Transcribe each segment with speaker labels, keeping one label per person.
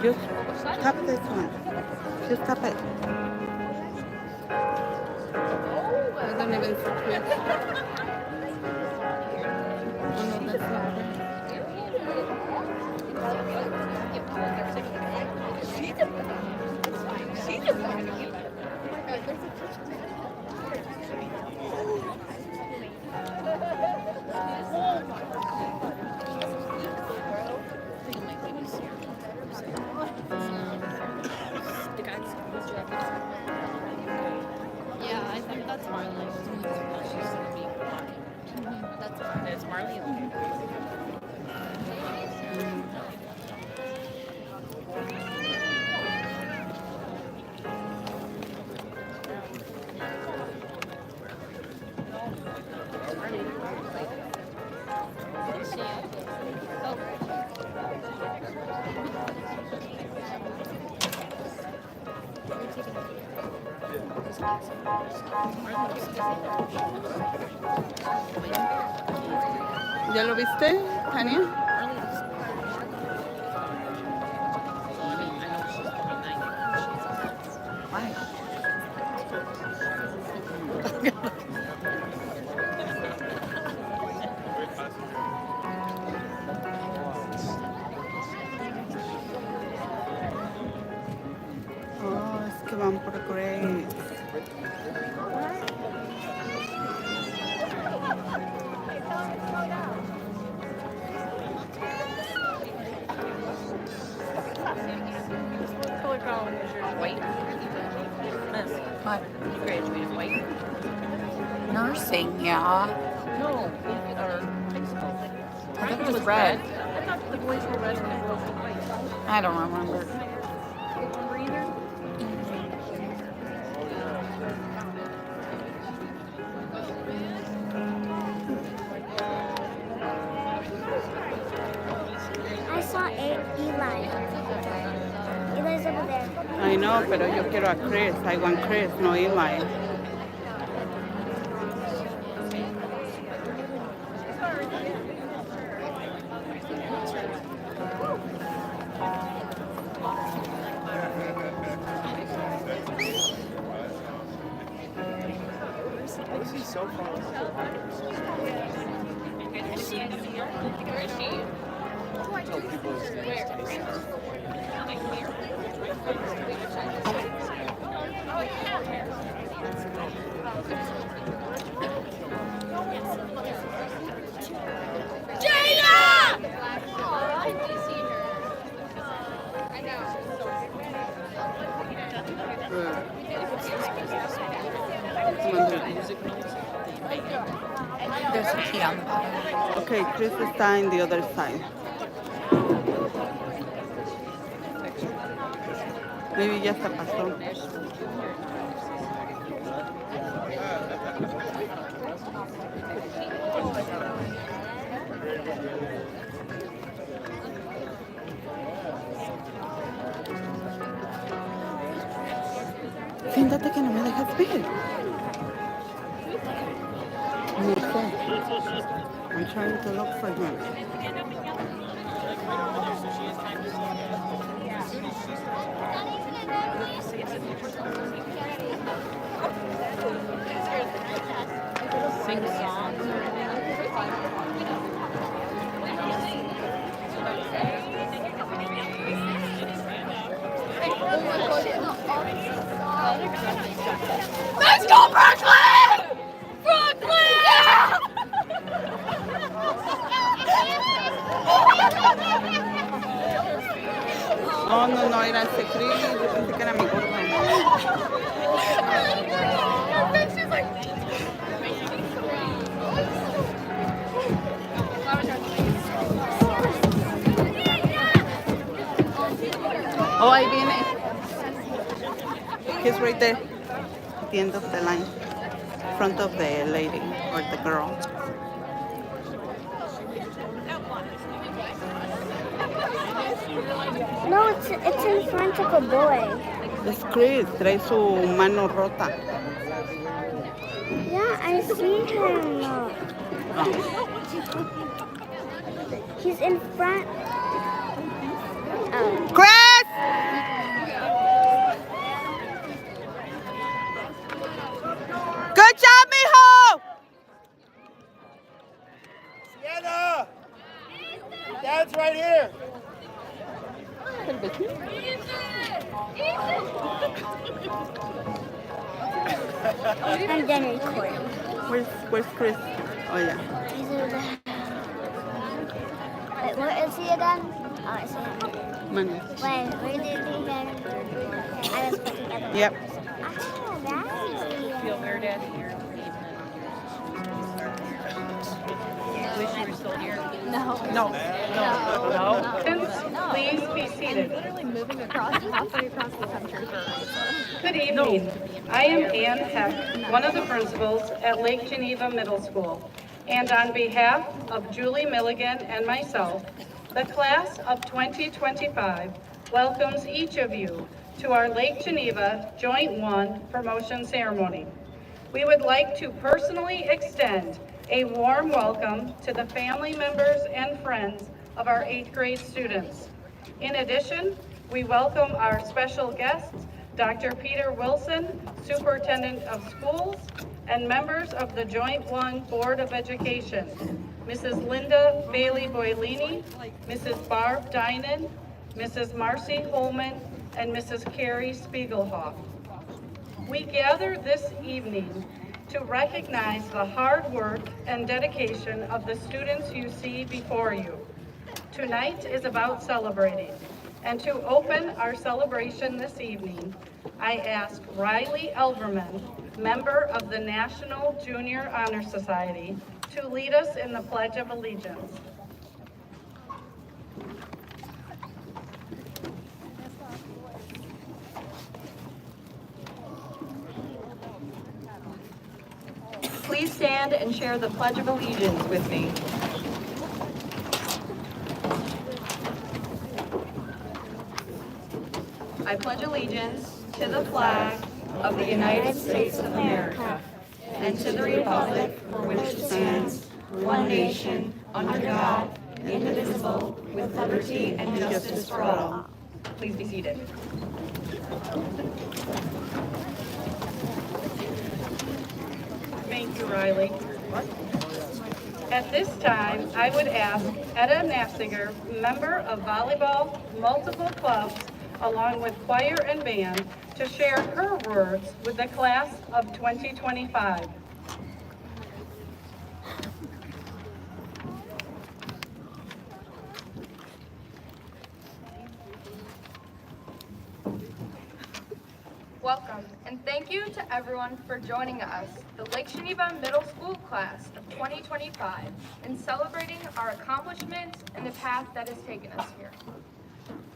Speaker 1: Just tap this one. Just tap it. I don't even see it. Oh no, that's not
Speaker 2: Yeah, I think that's Marley. She's gonna be That's fine. It's Marley.
Speaker 1: ¿Ya lo viste, Tania? Oh, es que van por Grace.
Speaker 2: What color column was yours? White? Miss,
Speaker 3: What?
Speaker 2: you graduated white?
Speaker 3: Nursing, yeah.
Speaker 2: No, or high school.
Speaker 3: I think it was red.
Speaker 2: I thought the boys were red and the girls were white.
Speaker 3: I don't remember.
Speaker 2: Remember either?
Speaker 4: I saw Eli. Eli's over there.
Speaker 1: I know, pero yo quiero a Chris. I want Chris, no Eli.
Speaker 3: There's a key on the bottom.
Speaker 1: Okay, Chris está in the other side. Maybe ya se pasó. Siéntate que no me dejas ver. No sé. I'm trying to look for him.
Speaker 2: Sing songs or
Speaker 3: Let's go, Brooklyn! Brooklyn!
Speaker 1: Oh, no, era ese Chris. Yo pensé que era mi gordo. Oh, ahí viene. He's right there. At the end of the line. Front of the lady or the girl.
Speaker 4: No, it's in front of a boy.
Speaker 1: Es Chris, trae su mano rota.
Speaker 4: Yeah, I see him.
Speaker 1: Oh.
Speaker 4: He's in front. Oh.
Speaker 1: Chris! Good job, mijo!
Speaker 5: Sienna! Dad's right here.
Speaker 4: I'm done recording.
Speaker 1: Where's Chris? Oh, yeah.
Speaker 4: He's over there. Wait, where is he again? Oh, I see him.
Speaker 1: Money.
Speaker 4: Wait, where did he get? I was putting together.
Speaker 1: Yep.
Speaker 4: Oh, that's
Speaker 2: Feel weird at here. Wish you were still here.
Speaker 6: Please be seated.
Speaker 2: Literally moving halfway across the country for
Speaker 6: Good evening. I am Ann Heck, one of the principals at Lake Geneva Middle School. And on behalf of Julie Milligan and myself, the class of 2025 welcomes each of you to our Lake Geneva Joint 1 promotion ceremony. We would like to personally extend a warm welcome to the family members and friends of our 8th grade students. In addition, we welcome our special guests, Dr. Peter Wilson, Superintendent of Schools, and members of the Joint 1 Board of Education, Mrs. Linda Bailey-Boylini, Mrs. Barb Dinan, Mrs. Marcy Holman, and Mrs. Carrie Spiegelhoff. We gather this evening to recognize the hard work and dedication of the students you see before you. Tonight is about celebrating, and to open our celebration this evening, I ask Riley Elverman, member of the National Junior Honor Society, to lead us in the Pledge of Allegiance.
Speaker 7: Please stand and share the Pledge of Allegiance with me. I pledge allegiance to the flag of the United States of America and to the republic for which it stands, one nation, under God, indivisible, with liberty and justice for all. Please be seated.
Speaker 6: Thank you, Riley. At this time, I would ask Etta Nafziger, member of volleyball, multiple clubs, along with choir and band, to share her words with the class of 2025.
Speaker 8: Welcome, and thank you to everyone for joining us, the Lake Geneva Middle School class of 2025, in celebrating our accomplishments and the path that has taken us here.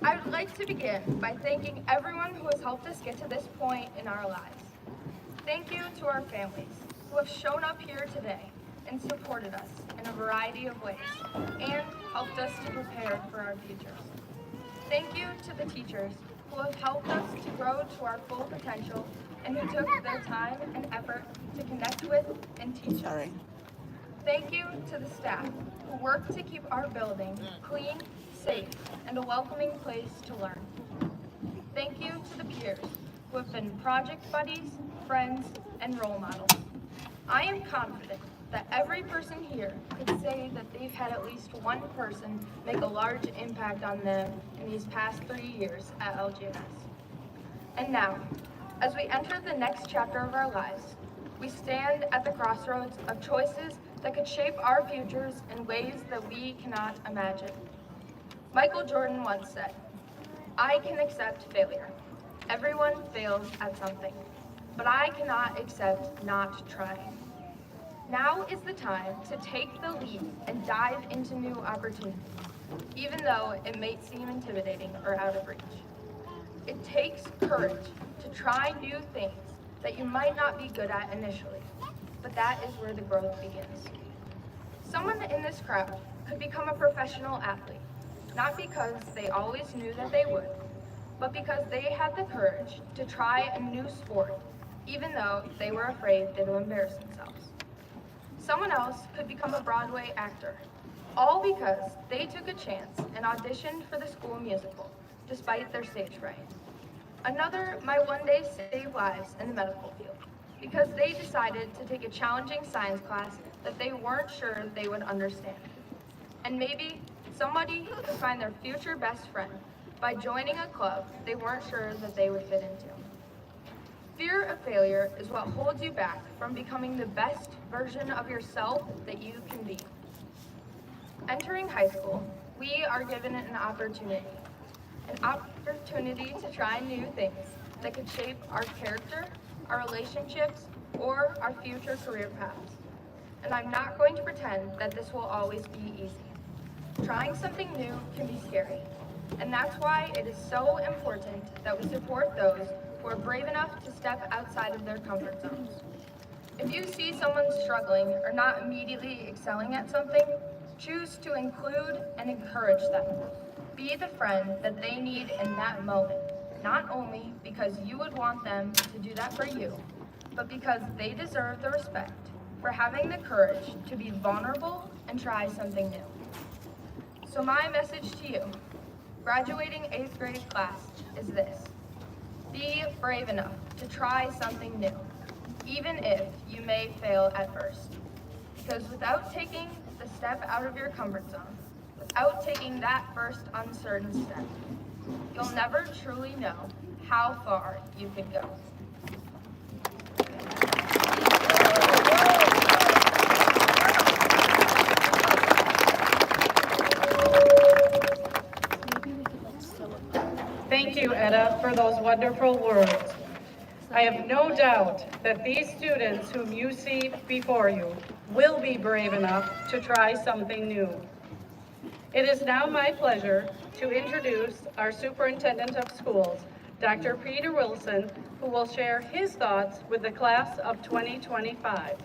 Speaker 8: I would like to begin by thanking everyone who has helped us get to this point in our lives. Thank you to our families who have shown up here today and supported us in a variety of ways and helped us to prepare for our futures. Thank you to the teachers who have helped us to grow to our full potential and who took their time and effort to connect with and teach us. Thank you to the staff who work to keep our building clean, safe, and a welcoming place to learn. Thank you to the peers who have been project buddies, friends, and role models. I am confident that every person here could say that they've had at least one person make a large impact on them in these past 3 years at LGMS. And now, as we enter the next chapter of our lives, we stand at the crossroads of choices that could shape our futures in ways that we cannot imagine. Michael Jordan once said, "I can accept failure. Everyone fails at something, but I cannot accept not trying." Now is the time to take the leap and dive into new opportunities, even though it may seem intimidating or out of reach. It takes courage to try new things that you might not be good at initially, but that is where the growth begins. Someone in this crowd could become a professional athlete, not because they always knew that they would, but because they had the courage to try a new sport, even though they were afraid they would embarrass themselves. Someone else could become a Broadway actor, all because they took a chance and auditioned for the school musical, despite their stage fright. Another might one day save lives in the medical field, because they decided to take a challenging science class that they weren't sure they would understand. And maybe somebody could find their future best friend by joining a club they weren't sure that they would fit into. Fear of failure is what holds you back from becoming the best version of yourself that you can be. Entering high school, we are given an opportunity to try new things that could shape our character, our relationships, or our future career paths. And I'm not going to pretend that this will always be easy. Trying something new can be scary, and that's why it is so important that we support those who are brave enough to step outside of their comfort zones. If you see someone struggling or not immediately excelling at something, choose to include and encourage them. Be the friend that they need in that moment, not only because you would want them to do that for you, but because they deserve the respect for having the courage to be vulnerable and try something new. So my message to you, graduating 8th grade class, is this. Be brave enough to try something new, even if you may fail at first. Because without taking the step out of your comfort zone, without taking that first uncertain step, you'll never truly know how far you can go.
Speaker 6: Thank you, Etta, for those wonderful words. I have no doubt that these students whom you see before you will be brave enough to try something new. It is now my pleasure to introduce our Superintendent of Schools, Dr. Peter Wilson, who will share his thoughts with the class of 2025.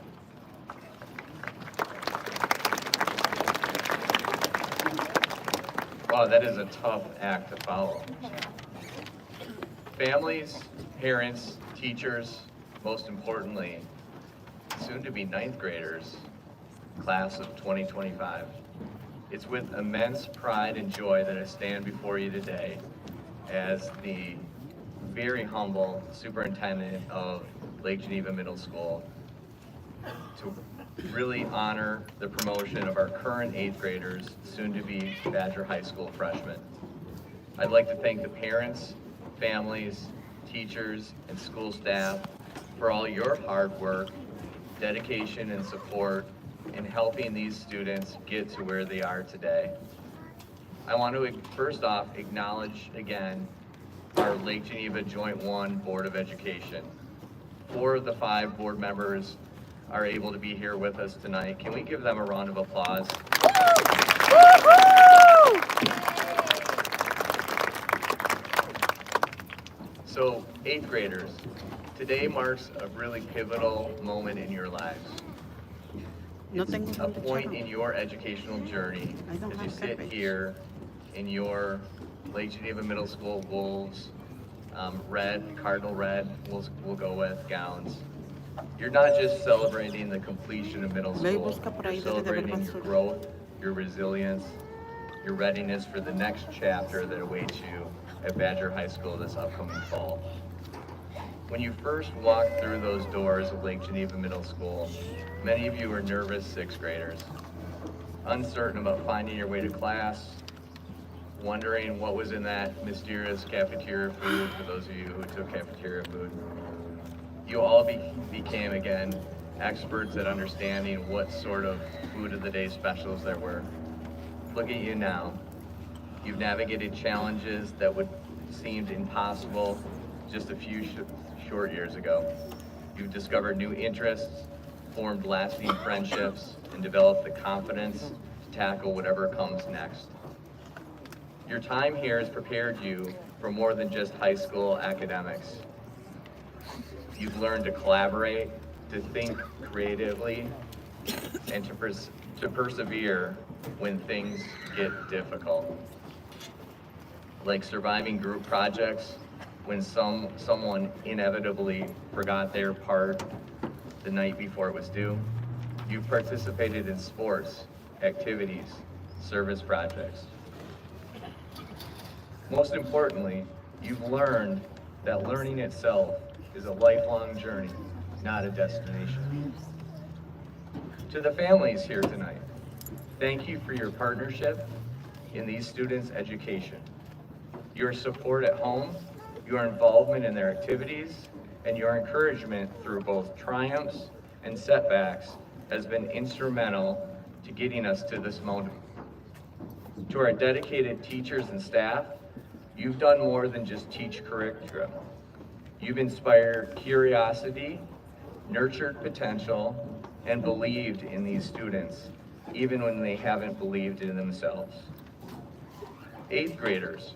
Speaker 9: Wow, that is a tough act to follow. Families, parents, teachers, most importantly, soon to be 9th graders, class of 2025. It's with immense pride and joy that I stand before you today as the very humble superintendent of Lake Geneva Middle School to really honor the promotion of our current 8th graders, soon to be Badger High School freshmen. I'd like to thank the parents, families, teachers, and school staff for all your hard work, dedication, and support in helping these students get to where they are today. I want to first off acknowledge again our Lake Geneva Joint 1 Board of Education. 4 of the 5 board members are able to be here with us tonight. Can we give them a round of applause? So, 8th graders, today marks a really pivotal moment in your lives. It's a point in your educational journey as you sit here in your Lake Geneva Middle School Wolves red, cardinal red, we'll go with, gowns. You're not just celebrating the completion of middle school, you're celebrating your growth, your resilience, your readiness for the next chapter that awaits you at Badger High School this upcoming fall. When you first walked through those doors of Lake Geneva Middle School, many of you were nervous 6th graders, uncertain about finding your way to class, wondering what was in that mysterious cafeteria food for those of you who took cafeteria food. You all became, again, experts at understanding what sort of food of the day specials there were. Look at you now. You've navigated challenges that would seemed impossible just a few short years ago. You've discovered new interests, formed lasting friendships, and developed the confidence to tackle whatever comes next. Your time here has prepared you for more than just high school academics. You've learned to collaborate, to think creatively, and to persevere when things get difficult. Like surviving group projects when someone inevitably forgot their part the night before it was due. You've participated in sports, activities, service projects. Most importantly, you've learned that learning itself is a lifelong journey, not a destination. To the families here tonight, thank you for your partnership in these students' education. Your support at home, your involvement in their activities, and your encouragement through both triumphs and setbacks has been instrumental to getting us to this moment. To our dedicated teachers and staff, you've done more than just teach curriculum. You've inspired curiosity, nurtured potential, and believed in these students, even when they haven't believed in themselves. 8th graders,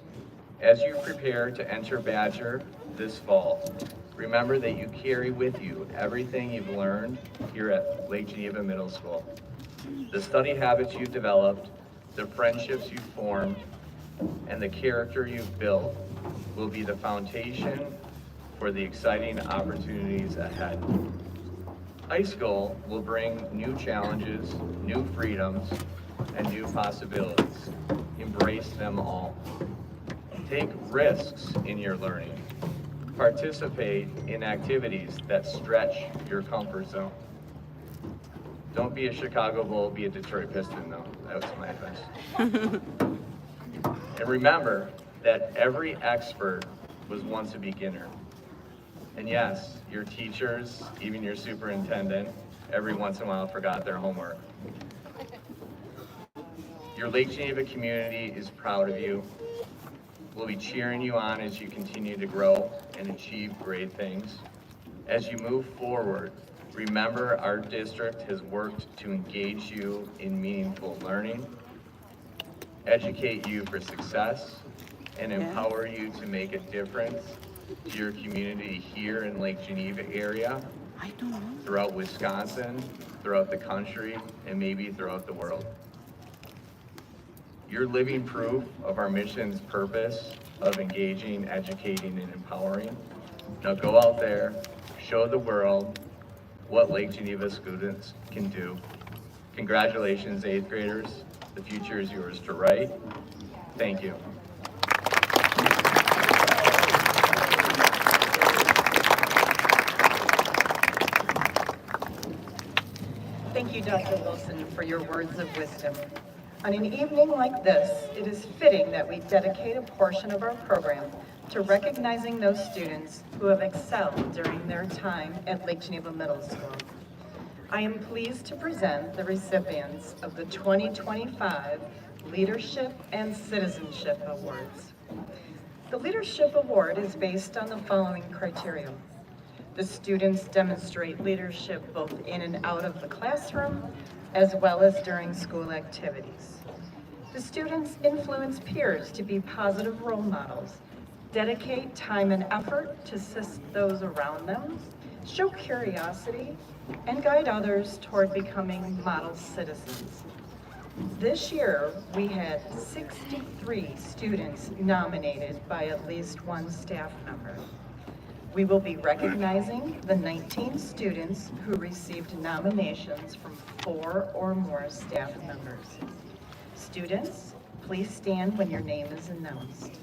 Speaker 9: as you prepare to enter Badger this fall, remember that you carry with you everything you've learned here at Lake Geneva Middle School. The study habits you've developed, the friendships you've formed, and the character you've built will be the foundation for the exciting opportunities ahead. High school will bring new challenges, new freedoms, and new possibilities. Embrace them all. Take risks in your learning. Participate in activities that stretch your comfort zone. Don't be a Chicago Bull, be a Detroit Piston, though. That was my advice. And remember that every expert was once a beginner. And yes, your teachers, even your superintendent, every once in a while forgot their homework. Your Lake Geneva community is proud of you. We'll be cheering you on as you continue to grow and achieve great things. As you move forward, remember our district has worked to engage you in meaningful learning, educate you for success, and empower you to make a difference to your community here in Lake Geneva area, throughout Wisconsin, throughout the country, and maybe throughout the world. You're living proof of our mission's purpose of engaging, educating, and empowering. Now go out there, show the world what Lake Geneva students can do. Congratulations, 8th graders. The future is yours to write. Thank you.
Speaker 10: Thank you, Dr. Wilson, for your words of wisdom. On an evening like this, it is fitting that we dedicate a portion of our program to recognizing those students who have excelled during their time at Lake Geneva Middle School. I am pleased to present the recipients of the 2025 Leadership and Citizenship Awards. The Leadership Award is based on the following criteria. The students demonstrate leadership both in and out of the classroom, as well as during school activities. The students influence peers to be positive role models, dedicate time and effort to assist those around them, show curiosity, and guide others toward becoming model citizens. This year, we had 63 students nominated by at least one staff member. We will be recognizing the 19 students who received nominations from 4 or more staff members. Students, please stand when your name is announced.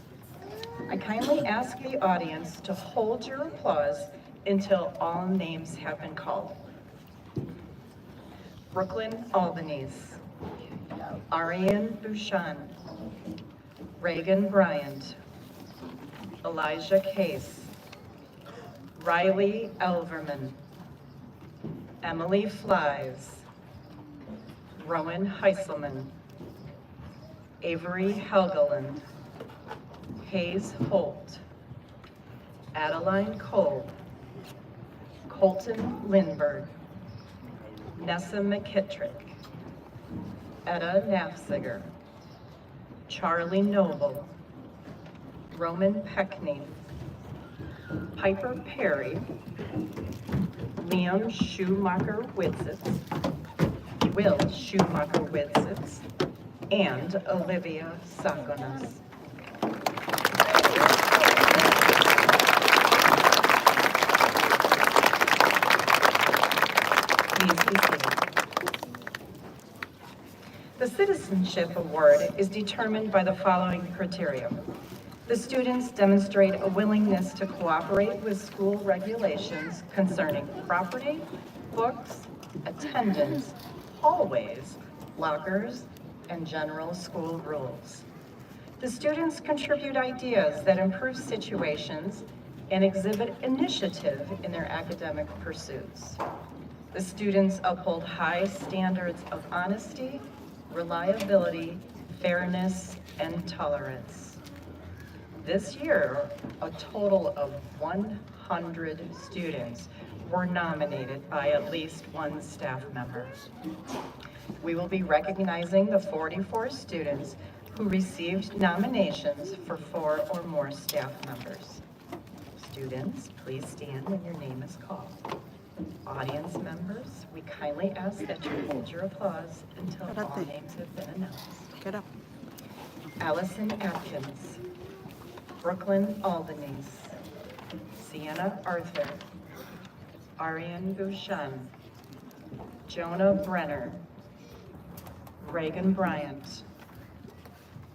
Speaker 10: I kindly ask the audience to hold your applause until all names have been called. Brooklyn Albanese, Ariane Bouchon, Reagan Bryant, Elijah Case, Riley Elverman, Emily Flies, Rowan Heiselman, Avery Helgeland, Hayes Holt, Adeline Cole, Colton Lindberg, Nessa McKittrick, Etta Nafziger, Charlie Noble, Roman Peckney, Piper Perry, Liam Schumacher-Witzitz, Will Schumacher-Witzitz, and Olivia Sakonas. Please be seated. The Citizenship Award is determined by the following criteria. The students demonstrate a willingness to cooperate with school regulations concerning property, books, attendance, hallways, lockers, and general school rules. The students contribute ideas that improve situations and exhibit initiative in their academic pursuits. The students uphold high standards of honesty, reliability, fairness, and tolerance. This year, a total of 100 students were nominated by at least one staff member. We will be recognizing the 44 students who received nominations for 4 or more staff members. Students, please stand when your name is called. Audience members, we kindly ask that you hold your applause until all names have been announced.
Speaker 1: Get up.
Speaker 10: Allison Atkins, Brooklyn Albanese, Sienna Arthur, Ariane Bouchan, Jonah Brenner, Reagan Bryant,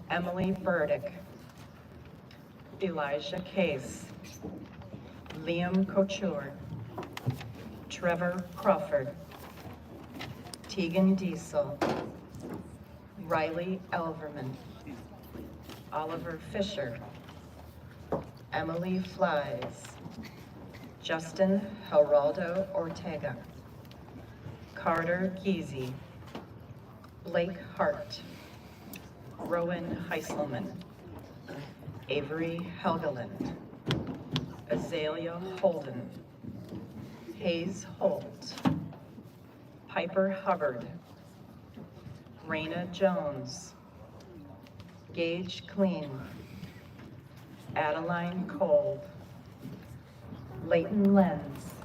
Speaker 10: Emily Burdick, Elijah Case, Liam Couture, Trevor Crawford, Tegan Diesel, Riley Elverman, Oliver Fisher, Emily Flies, Justin Geraldo Ortega, Carter Giese, Blake Hart, Rowan Heiselman, Avery Helgeland, Azalea Holden, Hayes Holt, Piper Hubbard, Raina Jones, Gage Clean, Adeline Cole, Leighton Lenz,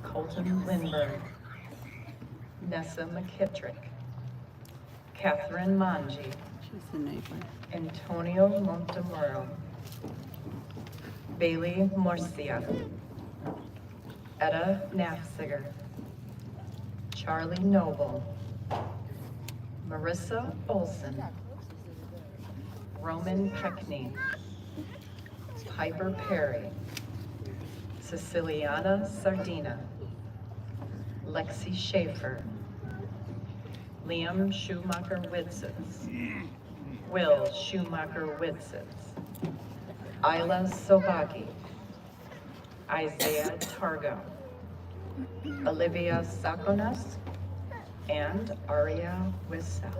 Speaker 10: Colton Lindbergh, Nessa McKittrick, Catherine Manji,
Speaker 1: She's the neighbor.
Speaker 10: Antonio Montemuro, Bailey Morcia, Etta Nafziger, Charlie Noble, Marissa Olson, Roman Peckney, Piper Perry, Ceciliana Sardina, Lexi Schaefer, Liam Schumacher-Witzitz, Will Schumacher-Witzitz, Isla Sobaki, Isaiah Targo, Olivia Sakonas, and Aria Wissel.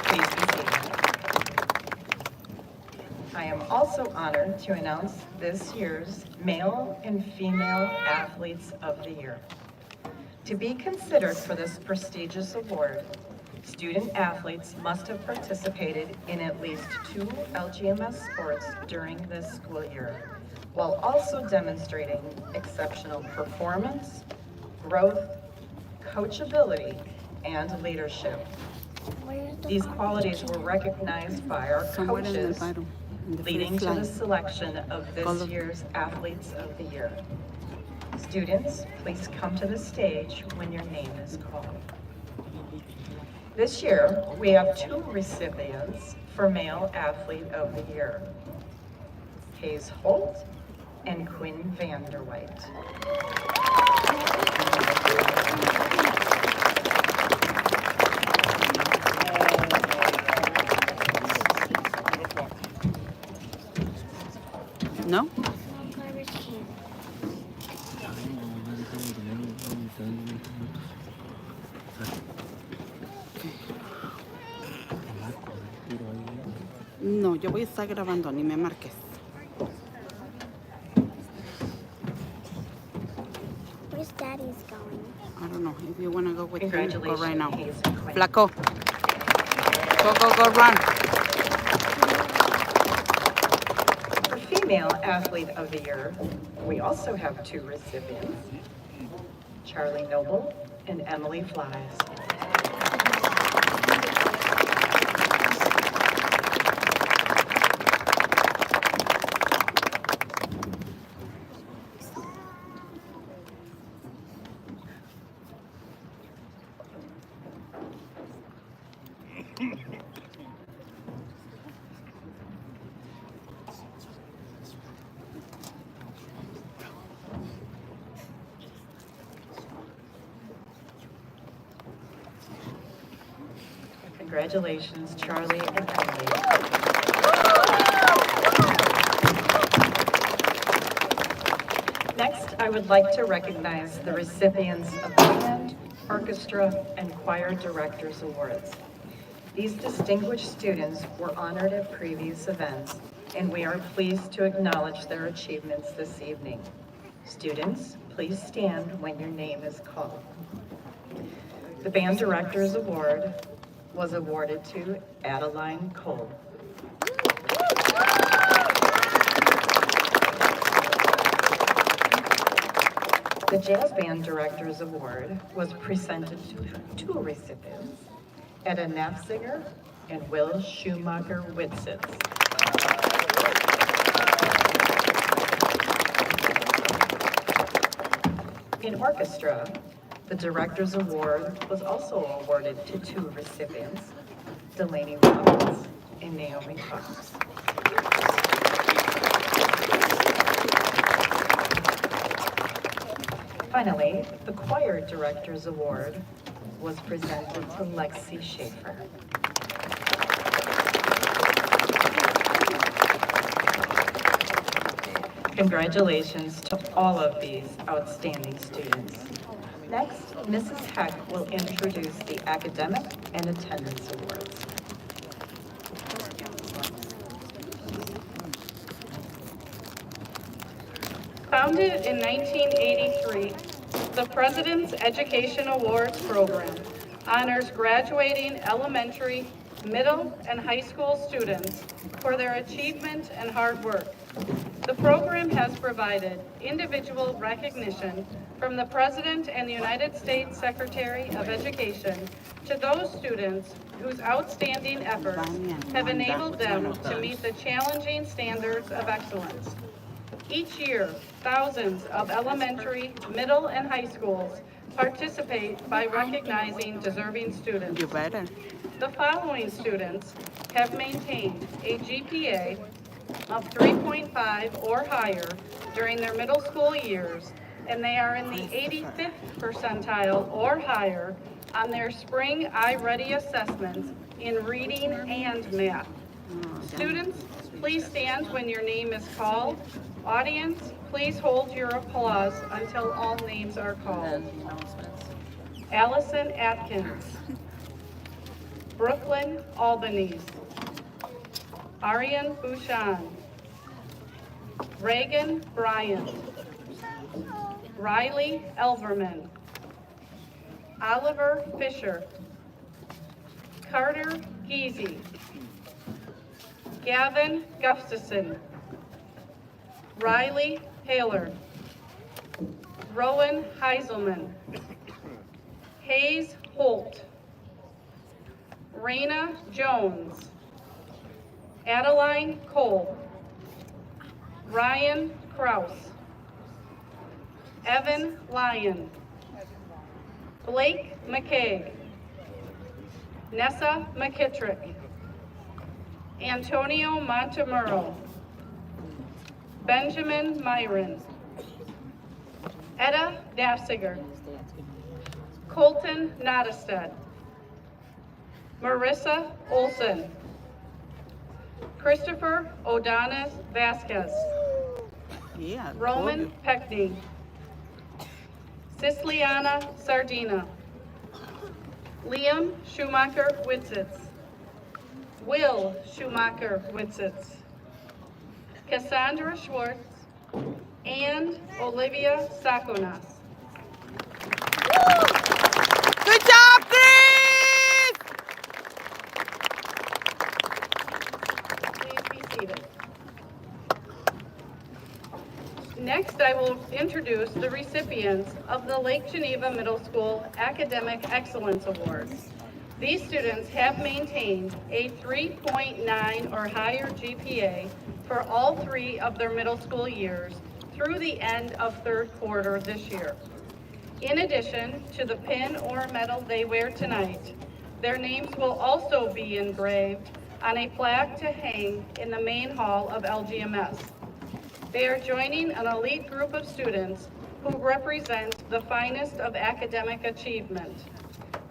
Speaker 10: Please be seated. I am also honored to announce this year's Male and Female Athletes of the Year. To be considered for this prestigious award, student athletes must have participated in at least 2 LGMS sports during this school year, while also demonstrating exceptional performance, growth, coachability, and leadership. These qualities were recognized by our coaches, leading to the selection of this year's Athletes of the Year. Students, please come to the stage when your name is called. This year, we have 2 recipients for Male Athlete of the Year, Hayes Holt and Quinn Vanderwhite.
Speaker 1: No? No, yo voy a estar grabando, ni me marques.
Speaker 4: Voy
Speaker 1: If you want to go with him, go
Speaker 10: Congratulations,
Speaker 1: right now.
Speaker 10: Hayes and Quinn.
Speaker 1: Flaco. Go, run.
Speaker 10: For Female Athlete of the Year, we also have 2 recipients, Charlie Noble and Emily Flies. Congratulations, Charlie and Emily. Next, I would like to recognize the recipients of the Band, Orchestra, and Choir Directors Awards. These distinguished students were honored at previous events, and we are pleased to acknowledge their achievements this evening. Students, please stand when your name is called. The Band Directors Award was awarded to Adeline Cole. The Jazz Band Directors Award was presented to 2 recipients, Etta Nafziger and Will Schumacher-Witzitz. In orchestra, the Directors Award was also awarded to 2 recipients, Delaney Robbins and Naomi Cox. Finally, the Choir Directors Award was presented to Lexi Schaefer. Congratulations to all of these outstanding students. Next, Mrs. Heck will introduce the Academic and Attendance Awards.
Speaker 6: Founded in 1983, the President's Education Awards program honors graduating elementary, middle, and high school students for their achievement and hard work. The program has provided individual recognition from the President and the United States Secretary of Education to those students whose outstanding efforts have enabled them to meet the challenging standards of excellence. Each year, thousands of elementary, middle, and high schools participate by recognizing deserving students.
Speaker 1: You better.
Speaker 6: The following students have maintained a GPA of 3.5 or higher during their middle school years, and they are in the 85th percentile or higher on their spring iReady assessments in reading and math. Students, please stand when your name is called. Audience, please hold your applause until all names are called. Allison Atkins, Brooklyn Albanese, Arian Bouchan, Reagan Bryant, Riley Elverman, Oliver Fisher, Carter Geezy, Gavin Gustafson, Riley Taylor, Rowan Heiselman, Hayes Holt, Raina Jones, Adeline Cole, Ryan Kraus, Evan Lyon, Blake McKay, Nessa McKittrick, Antonio Montemurro, Benjamin Myron, Etta Dafsiger, Colton Nottestead, Marissa Olson, Christopher Odonis Vasquez,
Speaker 1: Yeah.
Speaker 6: Roman Peckney, Siciliana Sardina, Liam Schumacher-Witzitz, Will Schumacher-Witzitz, Cassandra Schwartz, and Olivia Sakonas. Next, I will introduce the recipients of the Lake Geneva Middle School Academic Excellence Awards. These students have maintained a 3.9 or higher GPA for all 3 of their middle school years through the end of third quarter this year. In addition to the pin or medal they wear tonight, their names will also be engraved on a plaque to hang in the main hall of LGMS. They are joining an elite group of students who represent the finest of academic achievement.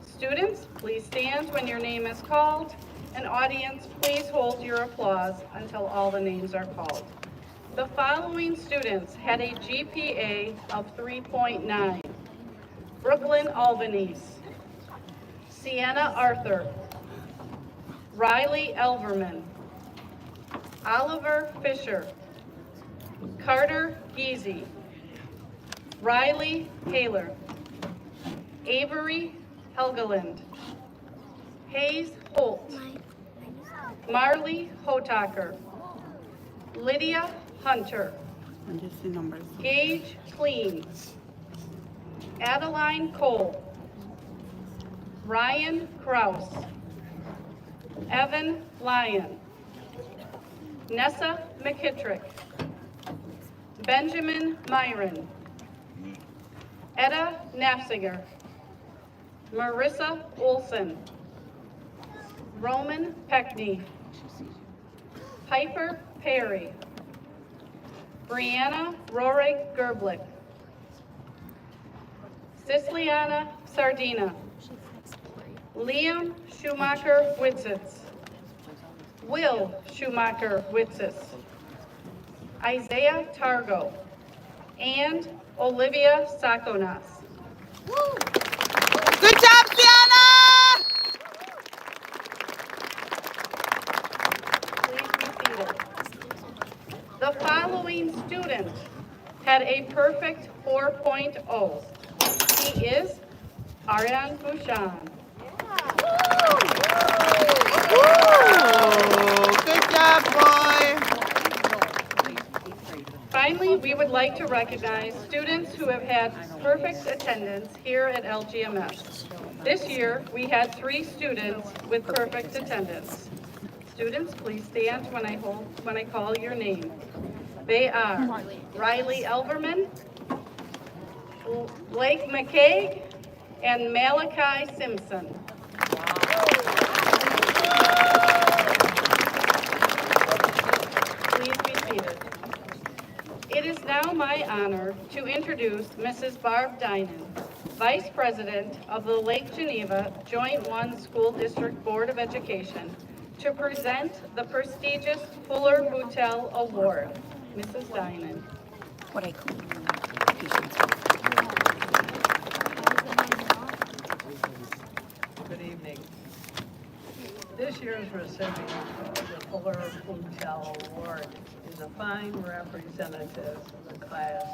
Speaker 6: Students, please stand when your name is called, and audience, please hold your applause until all the names are called. The following students had a GPA of 3.9. Brooklyn Albanese, Sienna Arthur, Riley Elverman, Oliver Fisher, Carter Geezy, Riley Haler, Avery Helgeland, Hayes Holt, Marley Hotaker, Lydia Hunter, Gage Clean, Adeline Cole, Ryan Kraus, Evan Lyon, Nessa McKittrick, Benjamin Myron, Etta Nafziger, Marissa Olson, Roman Peckney, Piper Perry, Brianna Rorig Gerblick, Siciliana Sardina, Liam Schumacher Witzitz, Will Schumacher Witzis, Isaiah Targo, and Olivia Sakonas.
Speaker 1: Good job, Sienna!
Speaker 6: Please be seated. The following student had a perfect 4.0. He is Aryan Bouchan.
Speaker 1: Good job, boy.
Speaker 6: Finally, we would like to recognize students who have had perfect attendance here at LGMS. This year, we had 3 students with perfect attendance. Students, please stand when I call your name. They are Riley Elverman, Blake McCaig, and Malachi Simpson. Please be seated. It is now my honor to introduce Mrs. Barb Dinan, Vice President of the Lake Geneva Joint 1 School District Board of Education, to present the prestigious Fuller Boutel Award. Mrs. Dinan.
Speaker 3: What I call
Speaker 11: Good evening. This year's recipient of the Fuller Boutel Award is a fine representative of the class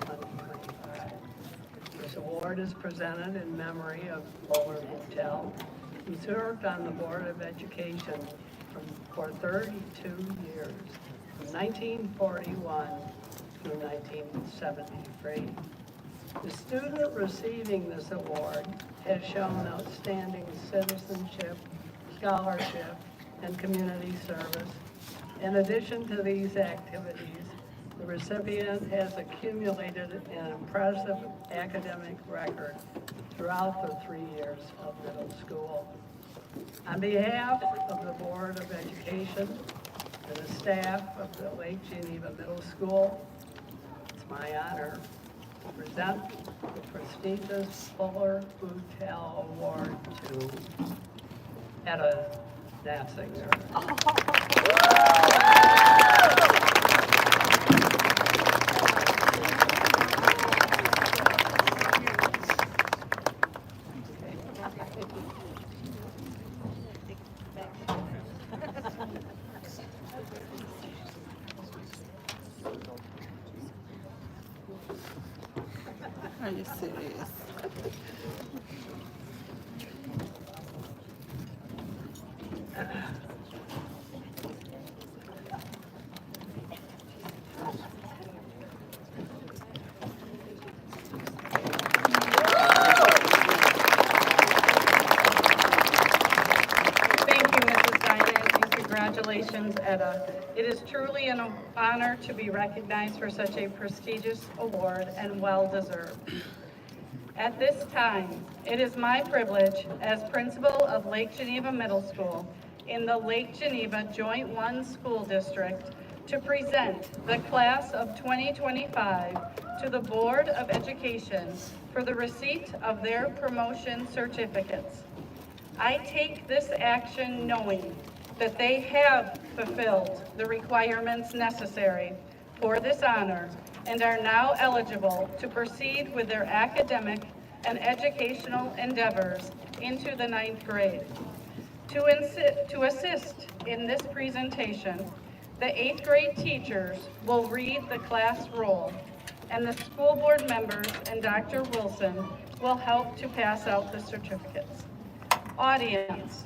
Speaker 11: of 2025. This award is presented in memory of Fuller Boutel, who served on the Board of Education for 32 years, from 1941 through 1973. The student receiving this award has shown outstanding citizenship, scholarship, and community service. In addition to these activities, the recipient has accumulated an impressive academic record throughout the 3 years of middle school. On behalf of the Board of Education and the staff of the Lake Geneva Middle School, it's my honor to present the prestigious Fuller Boutel Award to Etta Nafziger.
Speaker 1: Are you serious?
Speaker 6: Congratulations, Etta. It is truly an honor to be recognized for such a prestigious award and well-deserved. At this time, it is my privilege as principal of Lake Geneva Middle School in the Lake Geneva Joint 1 School District to present the class of 2025 to the Board of Education for the receipt of their promotion certificates. I take this action knowing that they have fulfilled the requirements necessary for this honor and are now eligible to proceed with their academic and educational endeavors into the 9th grade. To assist in this presentation, the 8th grade teachers will read the class roll, and the school board members and Dr. Wilson will help to pass out the certificates. Audience,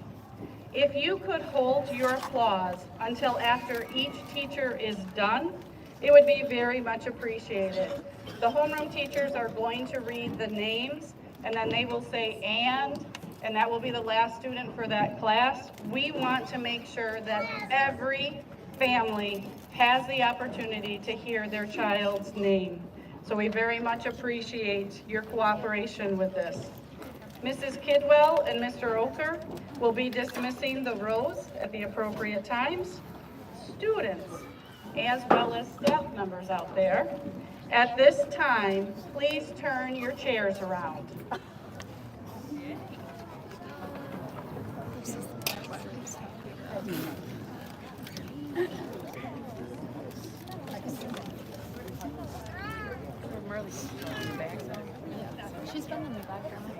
Speaker 6: if you could hold your applause until after each teacher is done, it would be very much appreciated. The homeroom teachers are going to read the names, and then they will say and that will be the last student for that class. We want to make sure that every family has the opportunity to hear their child's name. So we very much appreciate your cooperation with this. Mrs. Kidwell and Mr. Oker will be dismissing the rows at the appropriate times. Students, as well as staff members out there, at this time, please turn your chairs around.
Speaker 2: She's been in the background.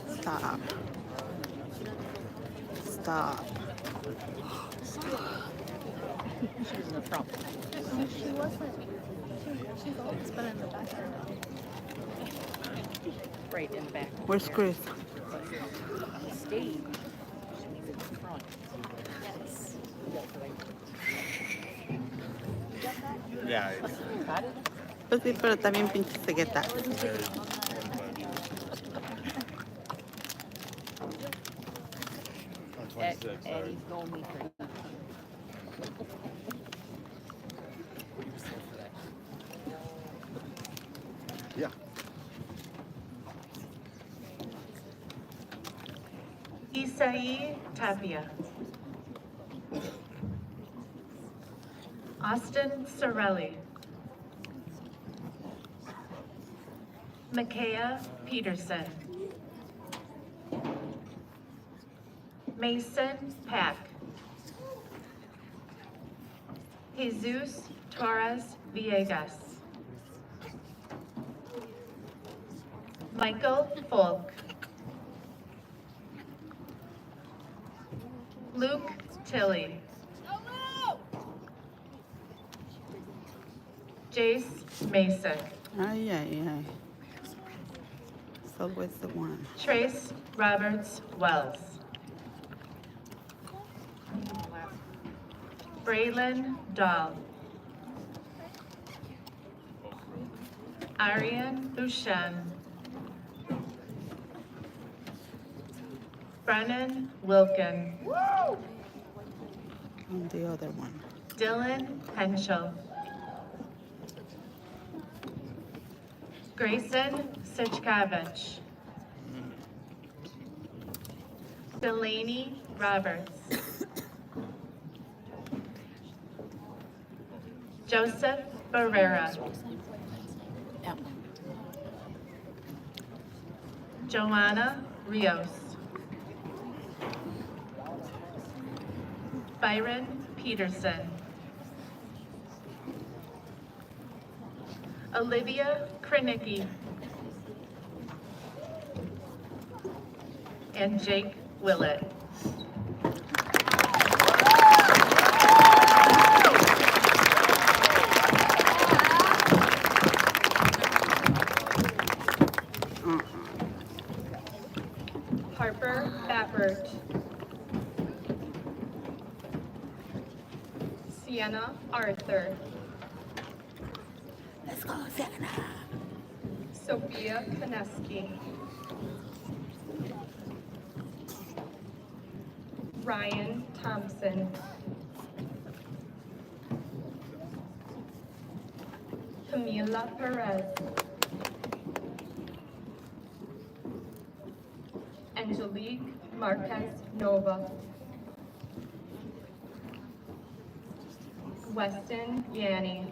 Speaker 1: Stop. Stop.
Speaker 2: She was in the front.
Speaker 4: She wasn't. She's always been in the background.
Speaker 2: Right in the back.
Speaker 1: Where's Chris?
Speaker 2: On the stage. She means in the front. Yes.
Speaker 5: Yeah.
Speaker 2: Got it?
Speaker 1: Pues sí, pero también pinche cegueta.
Speaker 2: Eddie's going me crazy.
Speaker 5: Yeah.
Speaker 10: Isai Tapia. Austin Sorelli. Makaya Peterson. Mason Pack. Jesus Torres Villegas. Michael Folk. Luke Tilley. Jace Mason.
Speaker 1: Ay, ay, ay. It's always the one.
Speaker 10: Trace Roberts Wells. Braylon Dahl. Arian Bouchen. Brennan Wilkin.
Speaker 1: And the other one.
Speaker 10: Dylan Henschel. Grayson Sichkovich. Delaney Roberts. Joseph Barrera. Joanna Rios. Byron Peterson. Olivia Krenicki. And Jake Willett. Harper Bappert. Sienna Arthur.
Speaker 1: Let's go, Sienna.
Speaker 8: Sophia Koneski, Ryan Thompson, Camila Perez, Angelique Marquez Nova, Weston Yanni,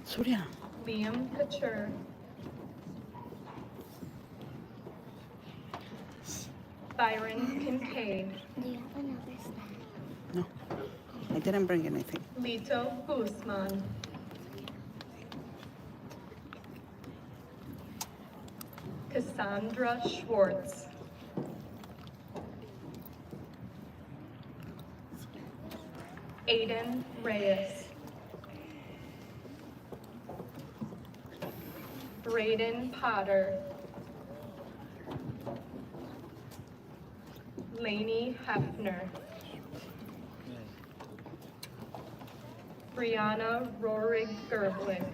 Speaker 1: Surya.
Speaker 8: Liam Couture, Byron Kincaid,
Speaker 4: Do you have another snack?
Speaker 1: No, I didn't bring anything.
Speaker 8: Lito Guzman, Cassandra Schwartz, Aiden Reyes, Braden Potter, Lainey Hefner, Brianna Rorig Gerblick,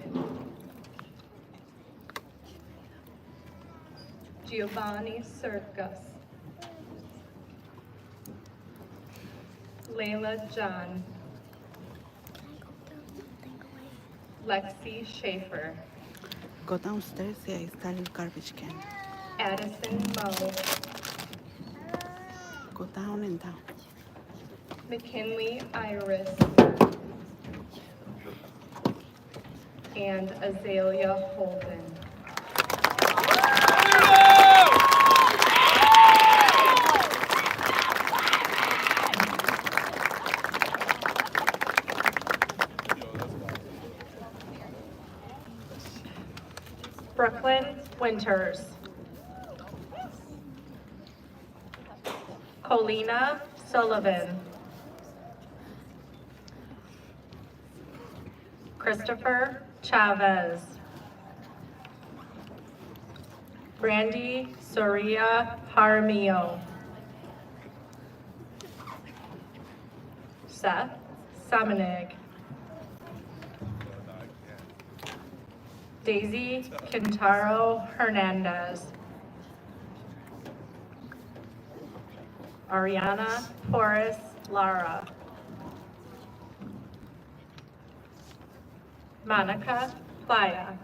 Speaker 8: Giovanni Circus, Layla John, Lexi Schaefer,
Speaker 1: Go downstairs y ahí está el garbage can.
Speaker 8: Addison Moe,
Speaker 1: Go down and down.
Speaker 8: McKinley Iris, and Azalea Holden. Brooklyn Winters, Colina Sullivan, Christopher Chavez, Brandy Soria Harmio, Seth Samanig, Daisy Quintaro Hernandez, Ariana Torres Lara, Monica Playa,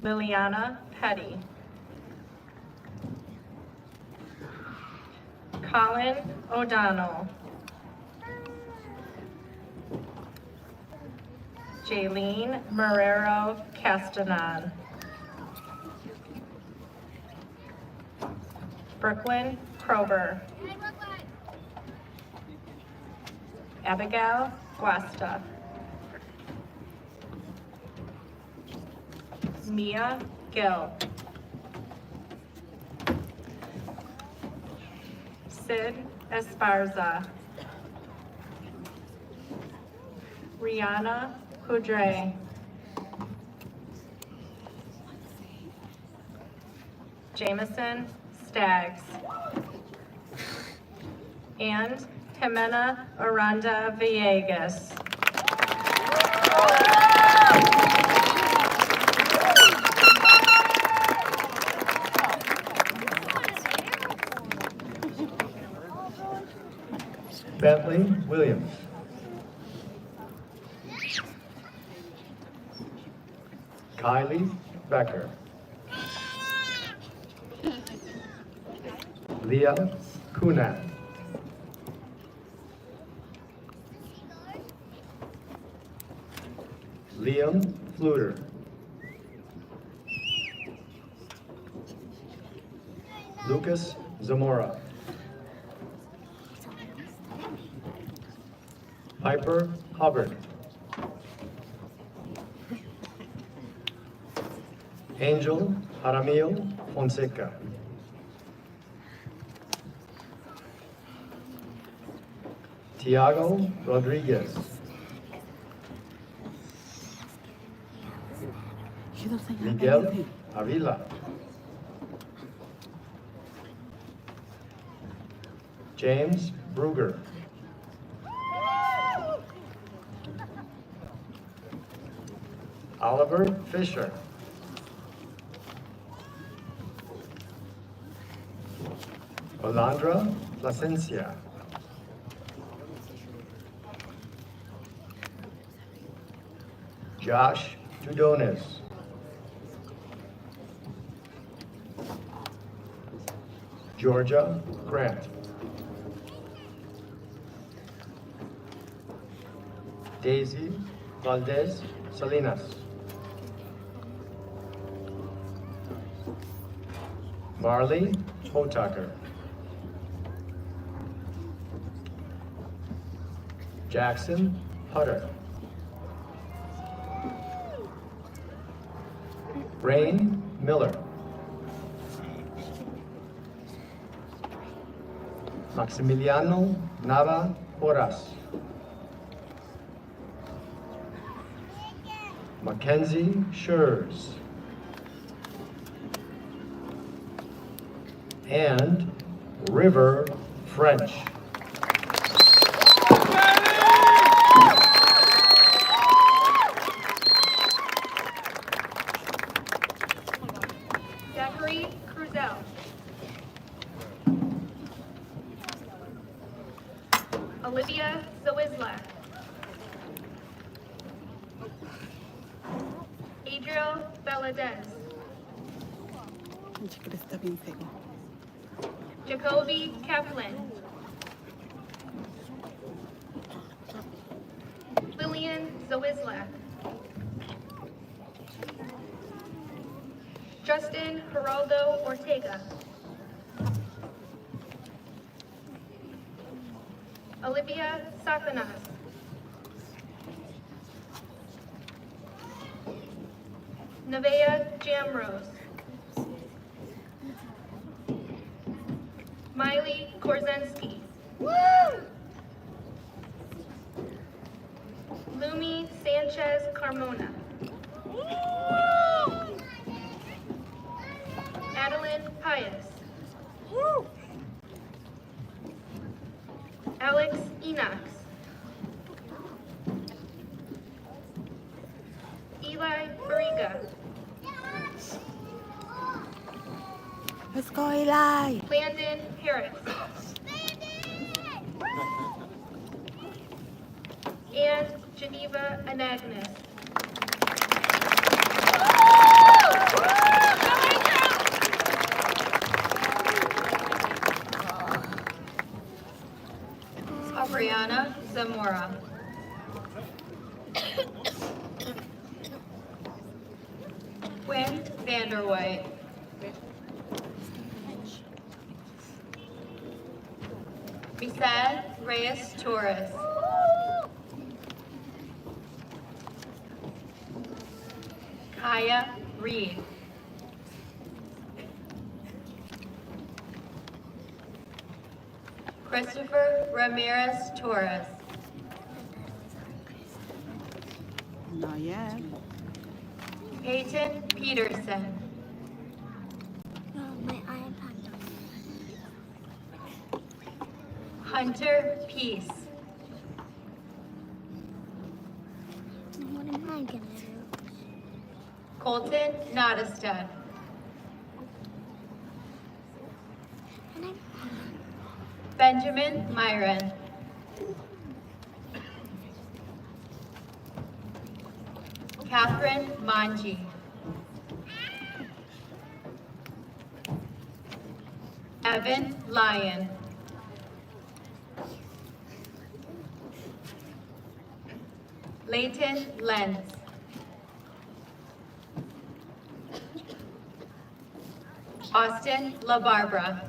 Speaker 8: Liliana Petty, Colin O'Donnell, Jaylene Marrero Castanon, Brooklyn Krober, Abigail Guasta, Mia Gill, Sid Esparza, Rihanna Coudray, Jameson Staggs, and Jimena Aranda Villegas.
Speaker 12: Bentley Williams. Kylie Becker. Leah Kunan. Liam Fluter. Lucas Zamora. Piper Hubbard. Angel Jaramillo Fonseca. Tiago Rodriguez. Miguel Avila. James Bruger. Oliver Fisher. Olandra Plasencia. Josh Tudones. Georgia Grant. Daisy Valdez Salinas. Marley Hotaker. Jackson Hutter. Rain Miller. Maximiliano Nava Horas. Mackenzie Schurz. And River French.
Speaker 8: Zachary Cruzel. Olivia Zoisla. Adriel Valadez.
Speaker 1: Está bien seco.
Speaker 8: Jacoby Kaplan. Lillian Zoislak. Justin Geraldo Ortega. Olivia Safanas. Nevaeh Jamrose. Miley Korzensky. Lumi Sanchez Carmona. Adeline Pius. Alex Enox. Eli Bariga.
Speaker 1: Let's go, Eli.
Speaker 8: Landon Harris. And Geneva Anagnis.
Speaker 7: Abriana Zamora. Quinn Vanderwhite. Misad Reyes Torres. Kaya Reed. Christopher Ramirez Torres.
Speaker 1: Not yet.
Speaker 7: Peyton Peterson.
Speaker 4: No, my iPad.
Speaker 7: Hunter Peace.
Speaker 4: What am I gonna do?
Speaker 7: Colton Nottestad. Benjamin Myron. Catherine Manji. Evan Lyon. Leighton Lenz. Austin LaBarbara.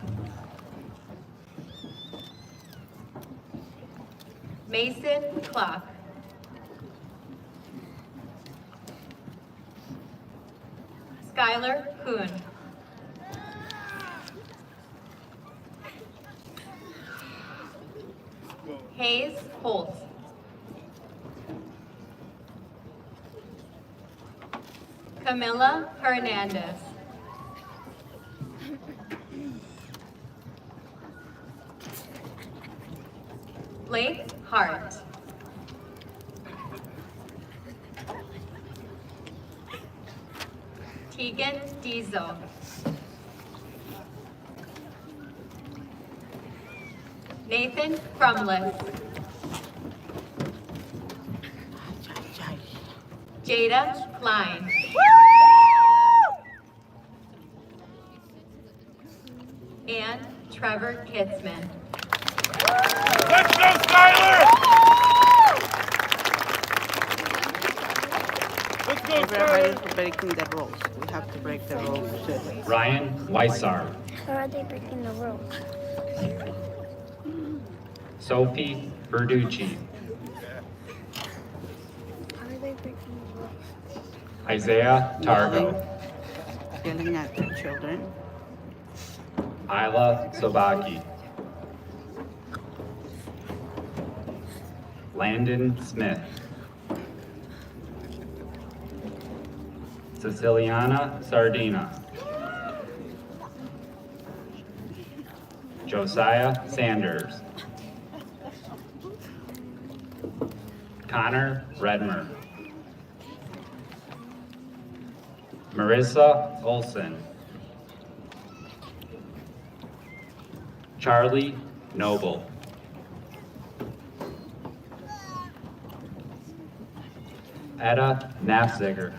Speaker 7: Mason Clark. Skylar Kuhn. Hayes Holt. Camilla Hernandez. Blake Hart. Tegan Diesel. Nathan Frumless. Jada Klein. And Trevor Kitzman.
Speaker 13: Let's go, Skyler! Let's go,
Speaker 1: Everybody's breaking the rules. We have to break the rules too.
Speaker 14: Ryan Weissar.
Speaker 4: How are they breaking the rules?
Speaker 14: Sophie Verducci.
Speaker 4: How are they breaking the rules?
Speaker 14: Isaiah Targo.
Speaker 1: Yelling at the children.
Speaker 14: Isla Sobaki. Landon Smith. Ceciliana Sardina. Josiah Sanders. Connor Redmer. Marissa Olson. Charlie Noble. Etta Nafziger.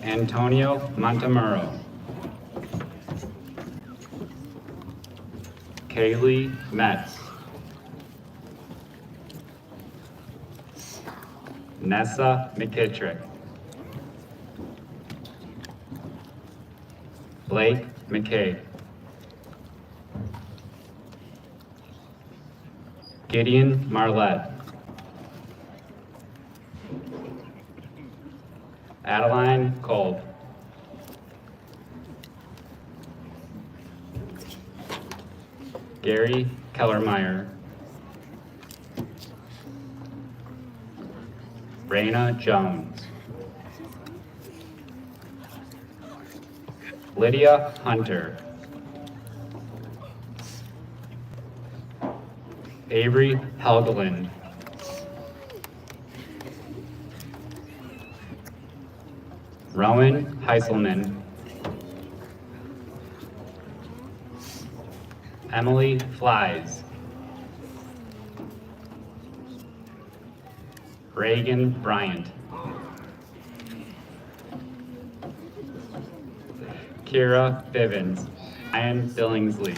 Speaker 14: Antonio Montemuro. Kaylee Metz. Nessa McKittrick. Blake McKay. Gideon Marlette. Adeline Kolb. Gary Kellermeyer. Raina Jones. Lydia Hunter. Avery Helgeland. Rowan Heiselman. Emily Flies. Reagan Bryant. Kira Bivens. Ryan Billingsley.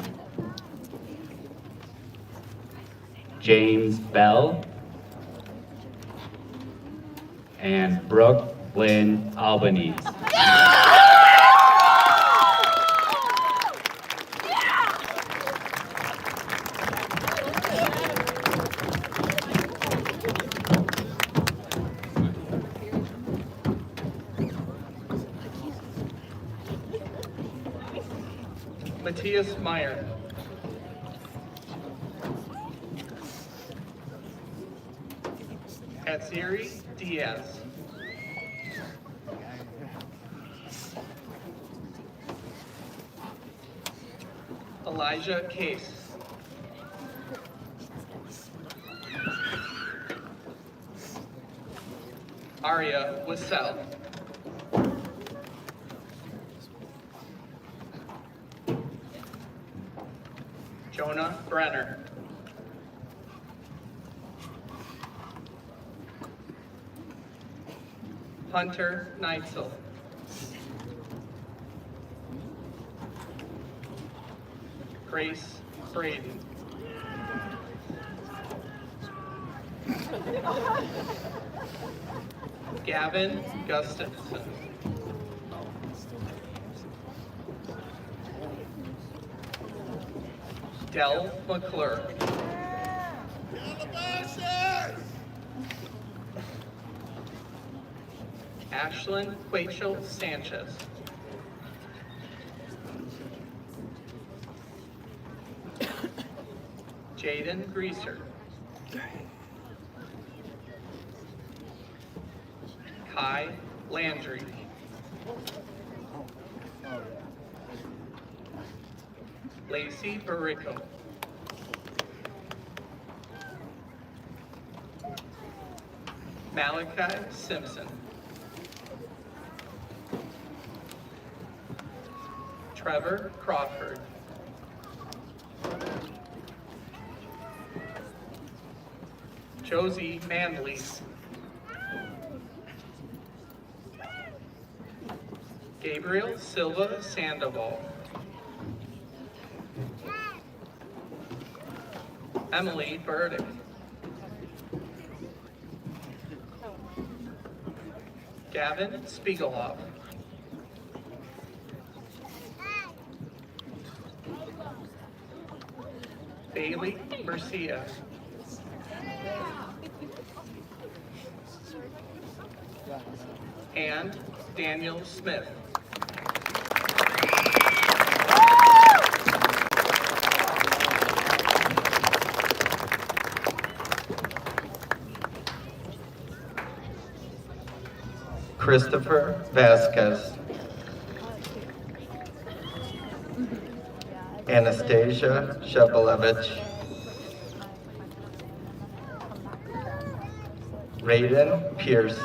Speaker 14: James Bell. And Brooke Lynn Albanese.
Speaker 15: Matthias Meyer. Atsiri Diaz. Elijah Case. Aria Wissell. Jonah Brenner. Hunter Neitzel. Grace Braden. Gavin Gustafson. Del McClure. Ashlyn Quachel Sanchez. Jaden Greaser. Kai Landry. Lacey Barrico. Malachi Simpson. Trevor Crawford. Josie Manley. Gabriel Silva Sandoval. Emily Burdick. Gavin Spiegelhoff. Bailey Mercia. And Daniel Smith.
Speaker 16: Christopher Vasquez. Anastasia Shebalevich. Raiden Pierce.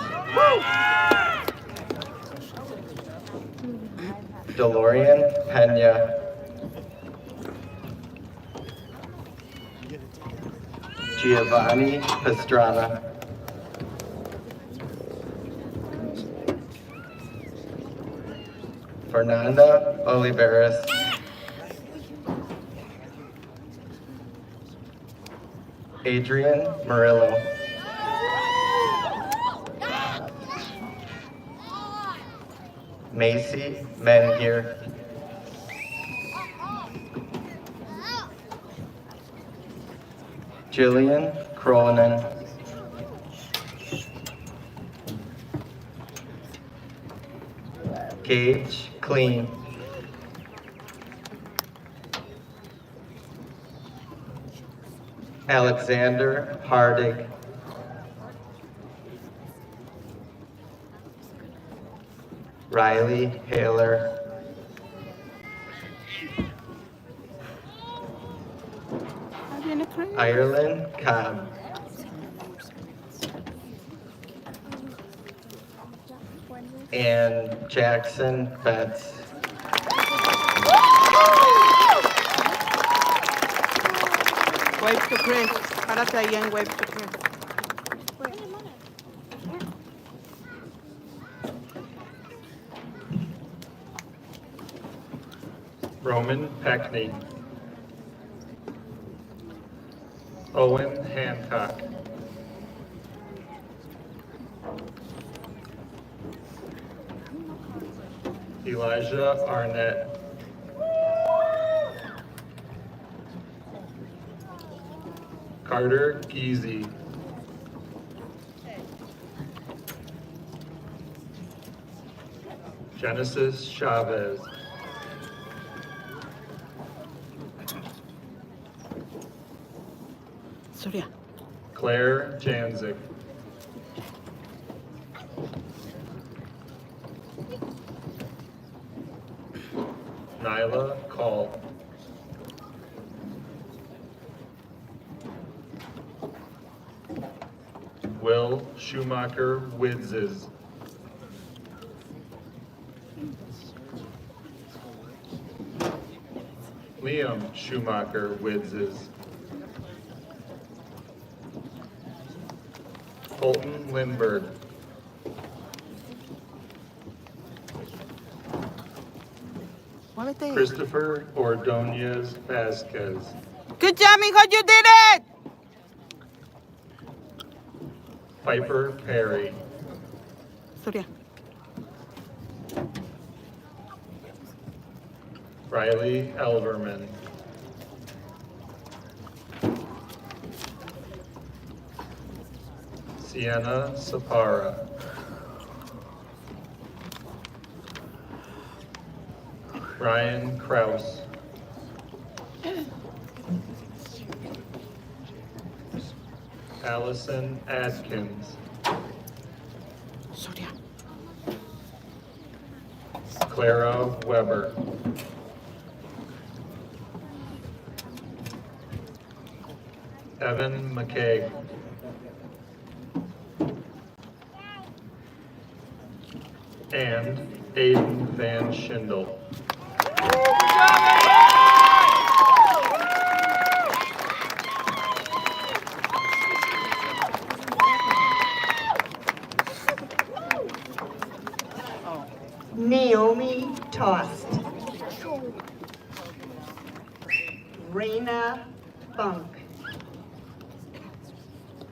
Speaker 16: DeLorean Pena. Giovanni Pastrana. Fernanda Oliveras. Adrian Murillo. Macy Mengier. Jillian Cronin. Gage Clean. Alexander Hardig. Riley Haler. Ireland Cobb. And Jackson Betts.
Speaker 1: Wave to Chris. Párate ahí en wave to Chris.
Speaker 17: Roman Peckney. Owen Hancock. Elijah Arnett. Carter Geezy. Genesis Chavez.
Speaker 1: Surya.
Speaker 17: Claire Janzik. Nyla Call. Will Schumacher Widzes. Liam Schumacher Widzes. Colton Lindbergh. Christopher Ordonez Vasquez.
Speaker 1: Good job, mijo, you did it!
Speaker 17: Piper Perry.
Speaker 1: Surya.
Speaker 17: Riley Elverman. Sienna Sapara. Ryan Kraus. Allison Adkins.
Speaker 1: Surya.
Speaker 17: Clara Weber. Evan McKay. And Aiden Van Schindel.
Speaker 18: Naomi Tost. Raina Funk.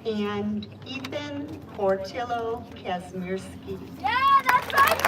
Speaker 18: And Ethan Portillo Kazmierski.
Speaker 3: Yeah, that's right.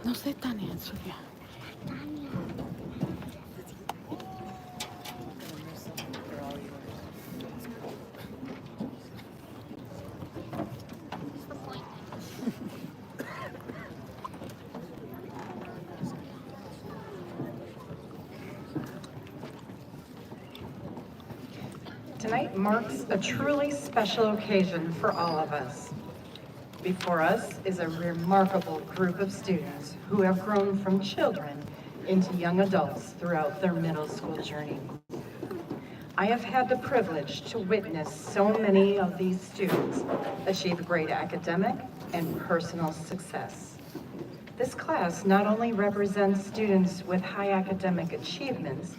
Speaker 1: No sé, Tania, Sofía.
Speaker 10: Tonight marks a truly special occasion for all of us. Before us is a remarkable group of students who have grown from children into young adults throughout their middle school journey. I have had the privilege to witness so many of these students achieve great academic and personal success. This class not only represents students with high academic achievements,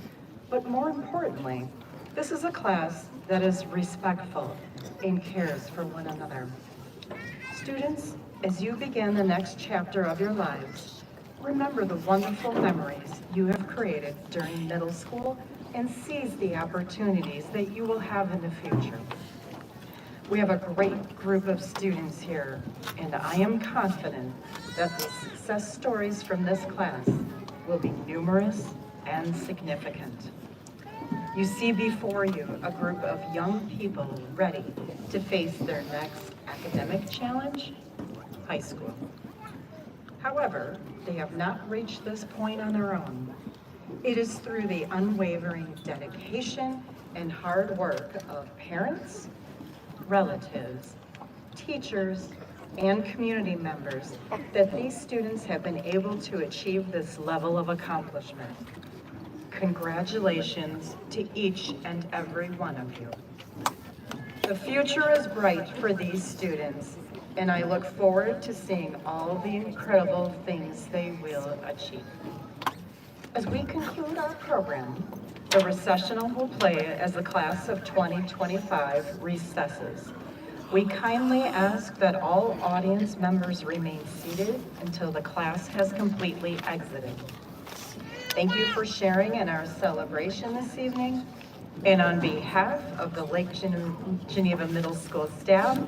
Speaker 10: but more importantly, this is a class that is respectful and cares for one another. Students, as you begin the next chapter of your lives, remember the wonderful memories you have created during middle school and seize the opportunities that you will have in the future. We have a great group of students here, and I am confident that the success stories from this class will be numerous and significant. You see before you a group of young people ready to face their next academic challenge, high school. However, they have not reached this point on their own. It is through the unwavering dedication and hard work of parents, relatives, teachers, and community members that these students have been able to achieve this level of accomplishment. Congratulations to each and every one of you. The future is bright for these students, and I look forward to seeing all the incredible things they will achieve. As we conclude our program, the recessional will play as the class of 2025 recesses. We kindly ask that all audience members remain seated until the class has completely exited. Thank you for sharing in our celebration this evening. And on behalf of the Lake Geneva Middle School staff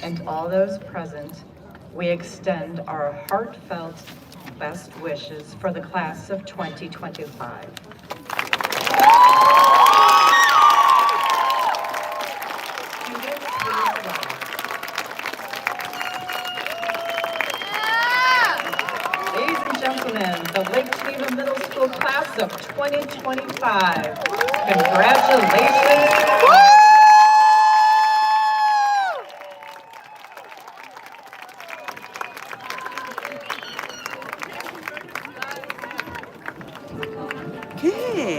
Speaker 10: and all those present, we extend our heartfelt best wishes for the class of 2025. Ladies and gentlemen, the Lake Geneva Middle School class of 2025. Congratulations.
Speaker 1: ¿Qué?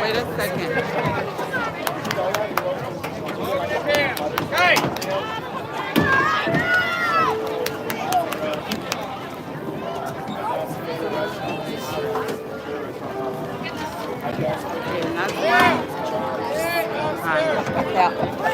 Speaker 1: Wait a second.
Speaker 13: Hey!
Speaker 1: Okay, that's one. Yeah.